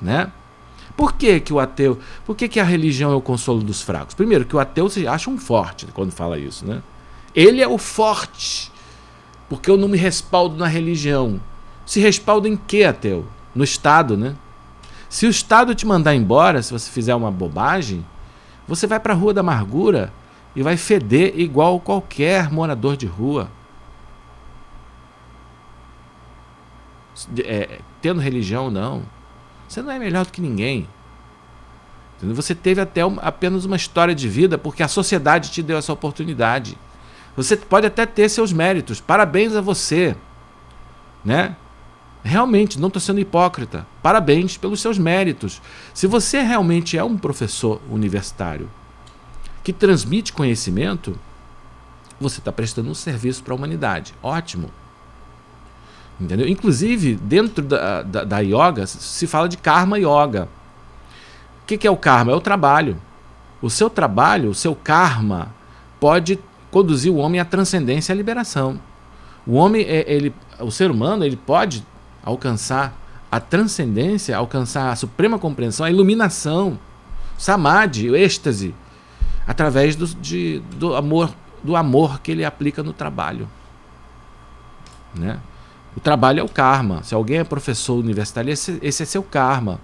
Né? Por que o ateu... Por que a religião é o consolo dos fracos? Primeiro, que o ateu se acha um forte quando fala isso, né? Ele é o forte, porque eu não me respaldo na religião. Se respalda em quê, ateu? No Estado, né? Se o Estado te mandar embora, se você fizer uma bobagem, você vai para a Rua da Amargura e vai feder igual qualquer morador de rua. Tendo religião ou não, você não é melhor do que ninguém. Você teve apenas uma história de vida porque a sociedade te deu essa oportunidade. Você pode até ter seus méritos. Parabéns a você. Né? Realmente, não estou sendo hipócrita. Parabéns pelos seus méritos. Se você realmente é um professor universitário que transmite conhecimento, você está prestando um serviço para a humanidade. Ótimo. Entendeu? Inclusive, dentro da yoga, se fala de karma yoga. que é o karma? É o trabalho. O seu trabalho, o seu karma, pode conduzir o homem à transcendência e à liberação. O homem, o ser humano, ele pode alcançar a transcendência, alcançar a suprema compreensão, a iluminação, samadhi, o êxtase, através do amor que ele aplica no trabalho. Né? O trabalho é o karma. Se alguém é professor universitário, esse é seu karma.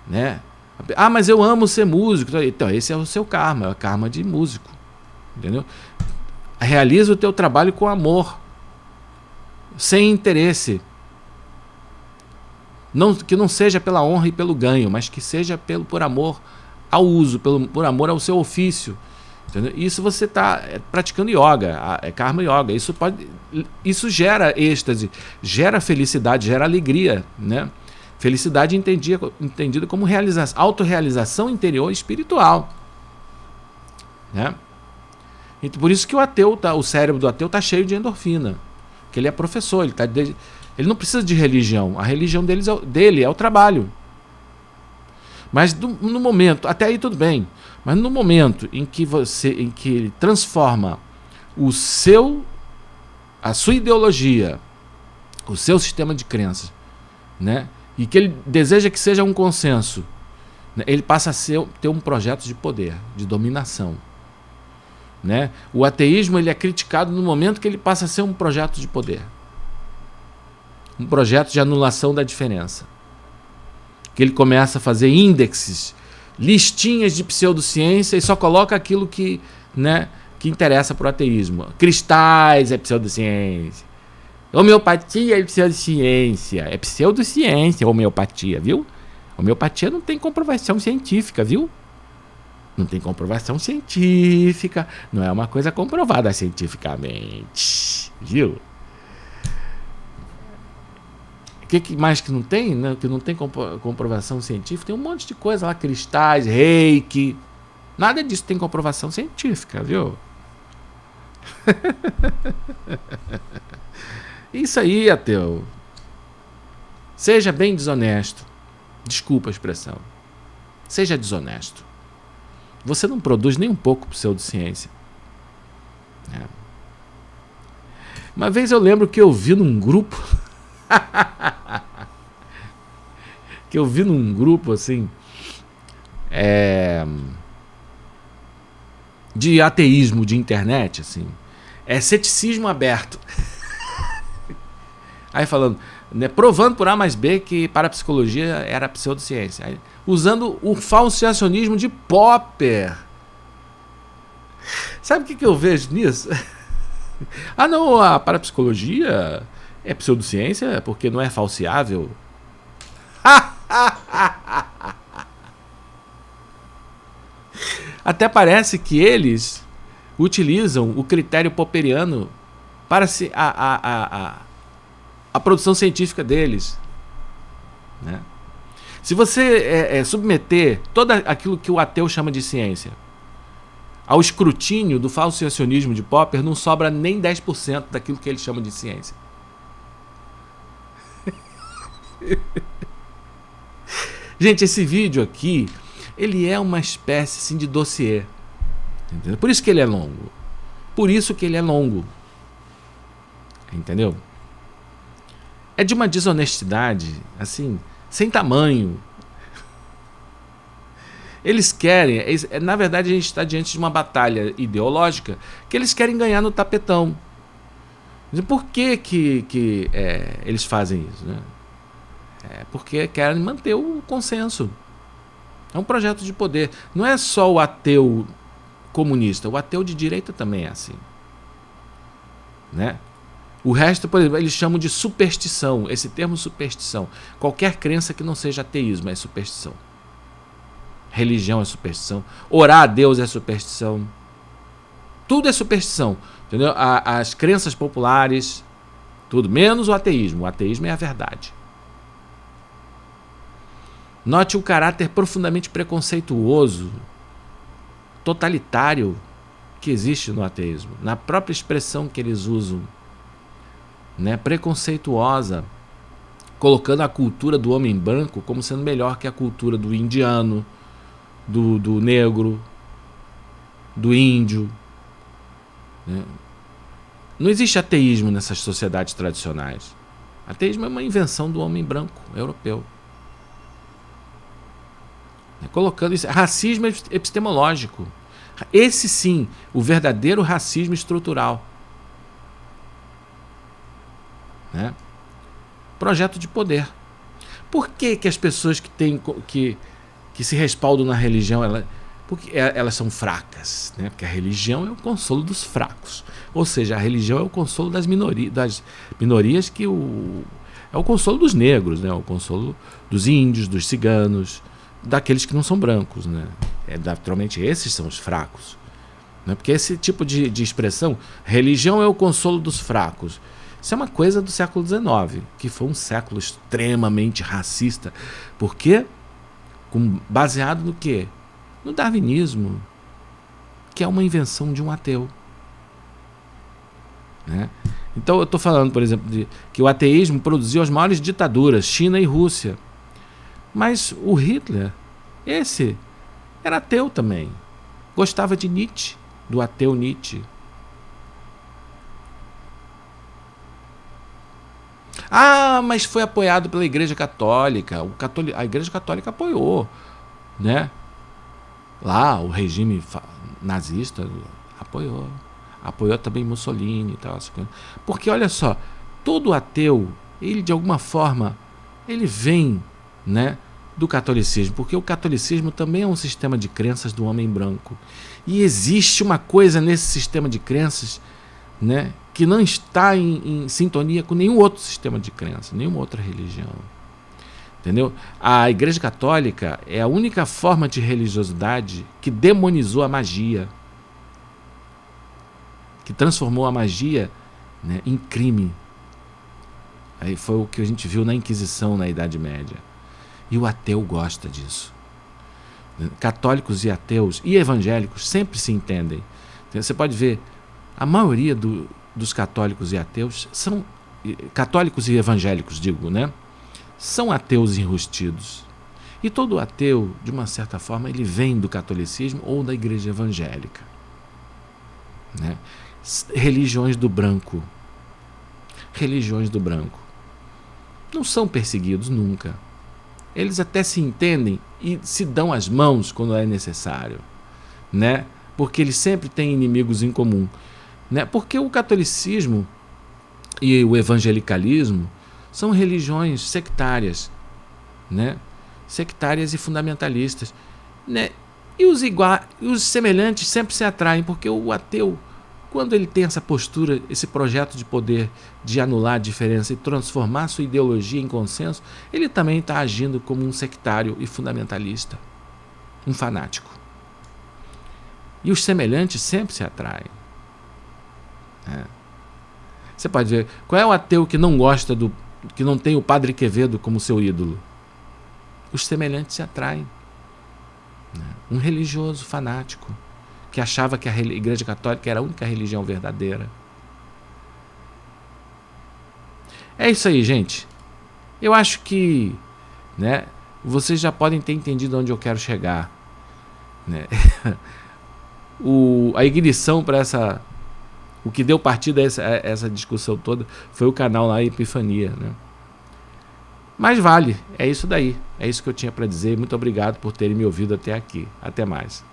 Né? Ah, mas eu amo ser músico. Então, esse é o seu karma, é o karma de músico. Entendeu? Realiza o teu trabalho com amor, sem interesse. Que não seja pela honra e pelo ganho, mas que seja por amor ao uso, por amor ao seu ofício. Entendeu? Isso você está praticando yoga, é karma yoga. Isso gera êxtase, gera felicidade, gera alegria. Né? Felicidade entendida como autorrealização interior espiritual. Né? Então, por isso que o cérebro do ateu está cheio de endorfina. Porque ele é professor, ele não precisa de religião. A religião dele é o trabalho. Mas no momento, até aí tudo bem, mas no momento em que ele transforma a sua ideologia, o seu sistema de crenças, né, e que ele deseja que seja um consenso, né, ele passa a ter um projeto de poder, de dominação. Né? O ateísmo ele é criticado no momento que ele passa a ser um projeto de poder. Um projeto de anulação da diferença. Que ele começa a fazer índices, listinhas de pseudociência e só coloca aquilo que interessa para o ateísmo. Cristais é pseudociência. Homeopatia é pseudociência. É pseudociência, homeopatia, viu? Homeopatia não tem comprovação científica, viu? Não tem comprovação científica. Não é uma coisa comprovada cientificamente. Viu? O que mais que não tem? Né? Que não tem comprovação científica? Tem um monte de coisa lá. Cristais, reiki. Nada disso tem comprovação científica, viu? Isso aí, ateu. Seja bem desonesto. Desculpa a expressão. Seja desonesto. Você não produz nem um pouco pseudociência. Uma vez eu lembro que eu vi num grupo assim de ateísmo de internet, assim, ceticismo aberto. Aí falando, né, provando por A mais B que parapsicologia era pseudociência. Aí, usando o falseacionismo de Popper. Sabe o que eu vejo nisso? Ah, não, a parapsicologia é pseudociência porque não é falseável. Até parece que eles utilizam o critério popperiano para a produção científica deles. Né? Se você submeter todo aquilo que o ateu chama de ciência ao escrutínio do falseacionismo de Popper, não sobra nem 10% daquilo que ele chama de ciência. Gente, esse vídeo aqui, ele é uma espécie assim, de dossiê. Entendeu? Por isso que ele é longo. Por isso que ele é longo. Entendeu? É de uma desonestidade, assim, sem tamanho. Eles querem, na verdade a gente está diante de uma batalha ideológica que eles querem ganhar no tapetão. Por que eles fazem isso? Né? Porque querem manter o consenso. É um projeto de poder. Não é só o ateu comunista, o ateu de direita também é assim. Né? O resto, por exemplo, eles chamam de superstição. Esse termo superstição. Qualquer crença que não seja ateísmo é superstição. Religião é superstição. Orar a Deus é superstição. Tudo é superstição. Entendeu? As crenças populares, tudo, menos o ateísmo. O ateísmo é a verdade. Note o caráter profundamente preconceituoso, totalitário que existe no ateísmo. Na própria expressão que eles usam. Né? Preconceituosa, colocando a cultura do homem branco como sendo melhor que a cultura do indiano, do negro, do índio, né? Não existe ateísmo nessas sociedades tradicionais. Ateísmo é uma invenção do homem branco europeu. Colocando isso, racismo epistemológico. Esse sim, o verdadeiro racismo estrutural. Né? Projeto de poder. Por que as pessoas que se respaldam na religião, porque elas são fracas? Né? Porque a religião é o consolo dos fracos. Ou seja, a religião é o consolo das minorias que é o consolo dos negros, né? O consolo dos índios, dos ciganos, daqueles que não são brancos, né? Naturalmente esses são os fracos, né? Porque esse tipo de expressão, religião é o consolo dos fracos, isso é uma coisa do século XIX, que foi um século extremamente racista, porque baseado no quê? No darwinismo, que é uma invenção de um ateu, né? Então eu estou falando, por exemplo, que o ateísmo produziu as maiores ditaduras, China e Rússia. Mas o Hitler, esse, era ateu também. Gostava de Nietzsche, do ateu Nietzsche. Ah, mas foi apoiado pela Igreja Católica. A Igreja Católica apoiou, né? Lá, o regime nazista apoiou. Apoiou também Mussolini e tal. Porque, olha só, todo ateu, ele de alguma forma, ele vem, né, do catolicismo, porque o catolicismo também é um sistema de crenças do homem branco. E existe uma coisa nesse sistema de crenças, né, que não está em sintonia com nenhum outro sistema de crença, nenhuma outra religião. Entendeu? A Igreja Católica é a única forma de religiosidade que demonizou a magia, que transformou a magia, né, em crime. Aí foi o que a gente viu na Inquisição na Idade Média. E o ateu gosta disso. Católicos e ateus e evangélicos sempre se entendem. Você pode ver, a maioria dos católicos e ateus são católicos e evangélicos, digo, né? São ateus enrustidos. E todo ateu, de uma certa forma, ele vem do catolicismo ou da igreja evangélica, né? Religiões do branco. Religiões do branco não são perseguidos nunca. Eles até se entendem e se dão as mãos quando é necessário, né? Porque eles sempre têm inimigos em comum, né? Porque o catolicismo e o evangelicalismo são religiões sectárias, né? Sectárias e fundamentalistas, né? E os semelhantes sempre se atraem, porque o ateu, quando ele tem essa postura, esse projeto de poder de anular a diferença e transformar sua ideologia em consenso, ele também está agindo como um sectário e fundamentalista, um fanático. E os semelhantes sempre se atraem. Você pode ver, qual é o ateu que não gosta que não tem o Padre Quevedo como seu ídolo? Os semelhantes se atraem. Um religioso fanático que achava que a Igreja Católica era a única religião verdadeira. É isso aí, gente. Eu acho que, né, vocês já podem ter entendido onde eu quero chegar, né? A ignição para o que deu partida a essa discussão toda foi o canal lá Epifania, né? Mas vale, é isso daí. É isso que eu tinha para dizer. Muito obrigado por terem me ouvido até aqui. Até mais.